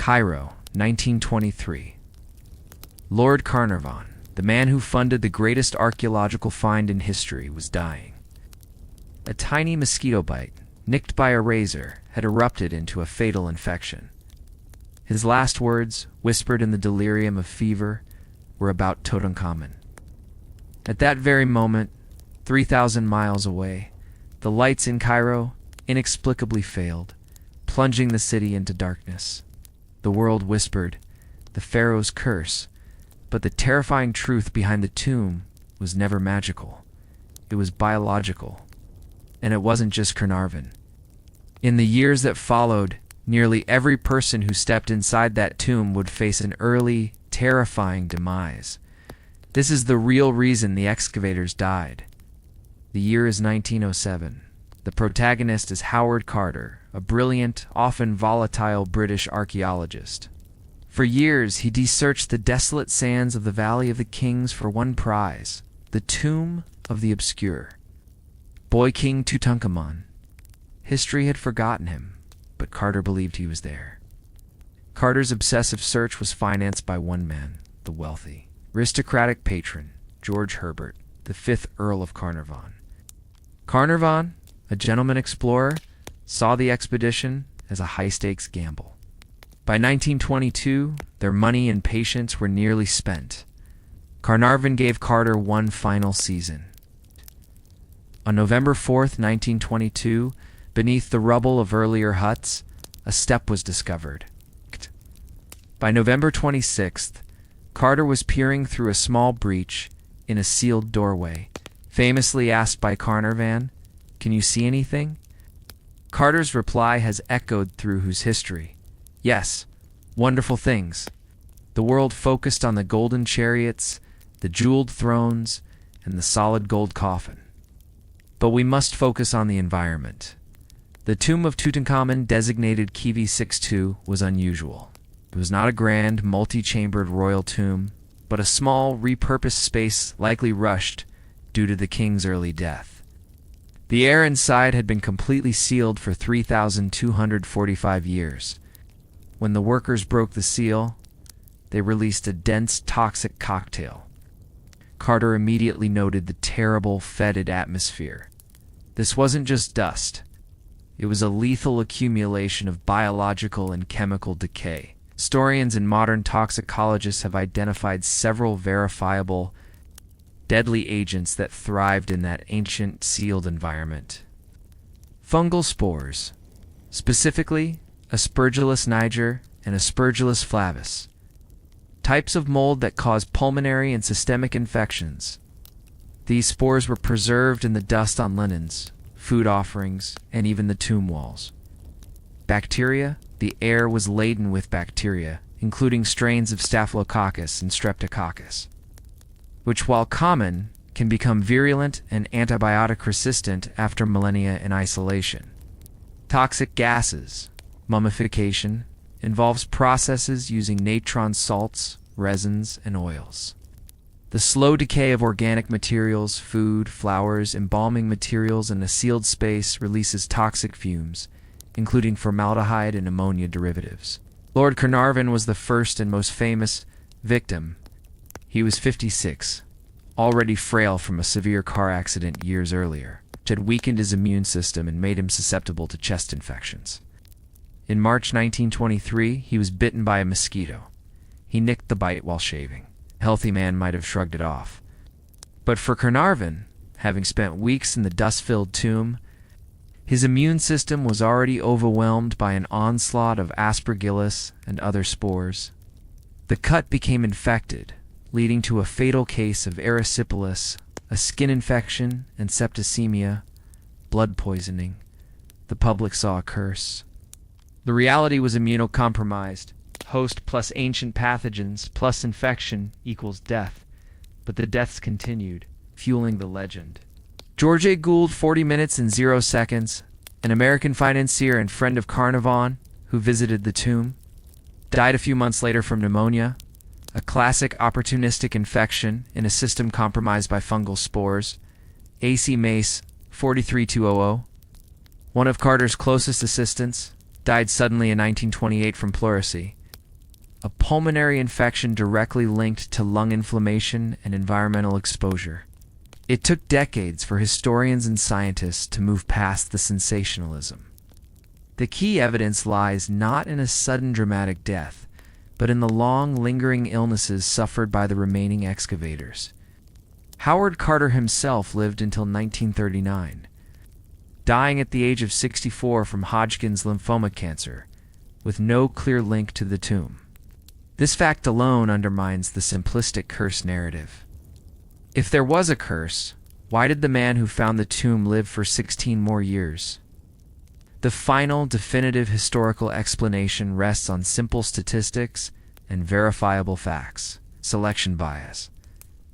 Cairo, 1923. Lord Carnarvon, the man who funded the greatest archaeological find in history, was dying. A tiny mosquito bite, nicked by a razor, had erupted into a fatal infection. His last words, whispered in the delirium of fever, were about Tutankhamun. At that very moment, 3,000 miles away, the lights in Cairo inexplicably failed, plunging the city into darkness. The world whispered, the Pharaoh's curse, but the terrifying truth behind the tomb was never magical. It was biological. And it wasn't just Carnarvon. In the years that followed, nearly every person who stepped inside that tomb would face an early, terrifying demise. This is the real reason the excavators died. The year is 1907. The protagonist is Howard Carter, a brilliant, often volatile British archaeologist. For years, he searched the desolate sands of the Valley of the Kings for one prize, the tomb of the obscure. Boy King Tutankhamun. History had forgotten him, but Carter believed he was there. Carter's obsessive search was financed by one man, the wealthy, aristocratic patron, George Herbert, the 5th Earl of Carnarvon. Carnarvon, a gentleman explorer, saw the expedition as a high-stakes gamble. By 1922, their money and patience were nearly spent. Carnarvon gave Carter one final season. On November 4th, 1922, beneath the rubble of earlier huts, a step was discovered. By November 26th, Carter was peering through a small breach in a sealed doorway, famously asked by Carnarvon, "Can you see anything?" Carter's reply has echoed through his history. Yes, wonderful things. The world focused on the golden chariots, the jeweled thrones, and the solid gold coffin. But we must focus on the environment. The tomb of Tutankhamun, designated Kivi 62, was unusual. It was not a grand, multi-chambered royal tomb, but a small, repurposed space likely rushed due to the king's early death. The air inside had been completely sealed for 3,245 years. When the workers broke the seal, they released a dense, toxic cocktail. Carter immediately noted the terrible, fetid atmosphere. This wasn't just dust. It was a lethal accumulation of biological and chemical decay. Historians and modern toxicologists have identified several verifiable, deadly agents that thrived in that ancient, sealed environment. Fungal spores, specifically Aspergillus niger and Aspergillus flavus, types of mold that cause pulmonary and systemic infections. These spores were preserved in the dust on linens, food offerings, and even the tomb walls. Bacteria, the air was laden with bacteria, including strains of Staphylococcus and Streptococcus, which, while common, can become virulent and antibiotic-resistant after millennia in isolation. Toxic gases, mummification, involves processes using natron salts, resins, and oils. The slow decay of organic materials, food, flowers, embalming materials in a sealed space releases toxic fumes, including formaldehyde and ammonia derivatives. Lord Carnarvon was the first and most famous victim. He was 56, already frail from a severe car accident years earlier, which had weakened his immune system and made him susceptible to chest infections. In March 1923, he was bitten by a mosquito. He nicked the bite while shaving. A healthy man might have shrugged it off. But for Carnarvon, having spent weeks in the dust-filled tomb, his immune system was already overwhelmed by an onslaught of Aspergillus and other spores. The cut became infected, leading to a fatal case of erysipelas, a skin infection, and septicemia, blood poisoning. The public saw a curse. The reality was immunocompromised. Host plus ancient pathogens plus infection equals death. But the deaths continued, fueling the legend. George A. Gould, 40 minutes and 0 seconds, an American financier and friend of Carnarvon who visited the tomb, died a few months later from pneumonia, a classic opportunistic infection in a system compromised by fungal spores. AC Mace, 43200, one of Carter's closest assistants, died suddenly in 1928 from pleurisy, a pulmonary infection directly linked to lung inflammation and environmental exposure. It took decades for historians and scientists to move past the sensationalism. The key evidence lies not in a sudden dramatic death, but in the long, lingering illnesses suffered by the remaining excavators. Howard Carter himself lived until 1939, dying at the age of 64 from Hodgkin's lymphoma cancer, with no clear link to the tomb. This fact alone undermines the simplistic curse narrative. If there was a curse, why did the man who found the tomb live for 16 more years? The final, definitive historical explanation rests on simple statistics and verifiable facts. Selection bias.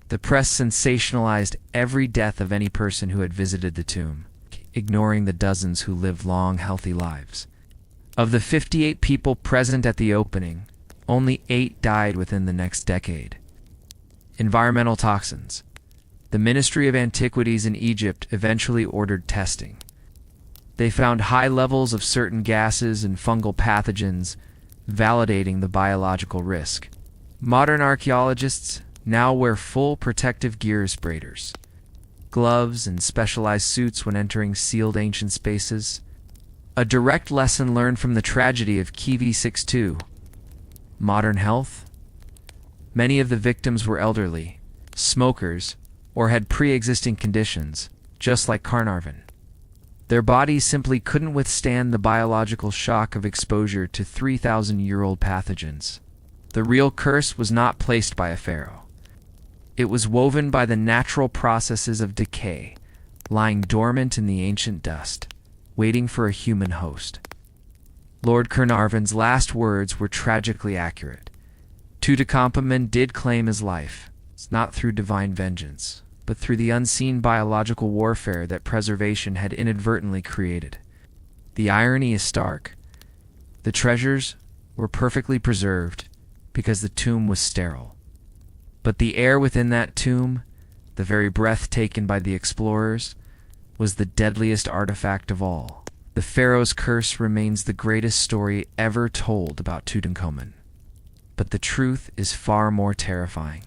The press sensationalized every death of any person who had visited the tomb, ignoring the dozens who lived long, healthy lives. Of the 58 people present at the opening, only 8 died within the next decade. Environmental toxins. The Ministry of Antiquities in Egypt eventually ordered testing. They found high levels of certain gases and fungal pathogens, validating the biological risk. Modern archaeologists now wear full protective gear respirators, gloves, and specialized suits when entering sealed ancient spaces. A direct lesson learned from the tragedy of Kivi 62. Modern health? Many of the victims were elderly, smokers, or had pre-existing conditions, just like Carnarvon. Their bodies simply couldn't withstand the biological shock of exposure to 3,000-year-old pathogens. The real curse was not placed by a pharaoh. It was woven by the natural processes of decay, lying dormant in the ancient dust, waiting for a human host. Lord Carnarvon's last words were tragically accurate. Tutankhamun did claim his life, not through divine vengeance, but through the unseen biological warfare that preservation had inadvertently created. The irony is stark. The treasures were perfectly preserved because the tomb was sterile. But the air within that tomb, the very breath taken by the explorers, was the deadliest artifact of all. The pharaoh's curse remains the greatest story ever told about Tutankhamun. But the truth is far more terrifying.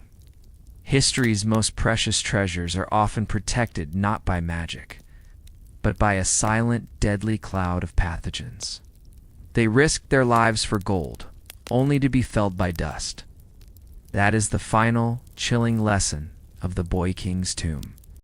History's most precious treasures are often protected not by magic, but by a silent, deadly cloud of pathogens. They risked their lives for gold, only to be felled by dust. That is the final, chilling lesson of the Boy King's tomb.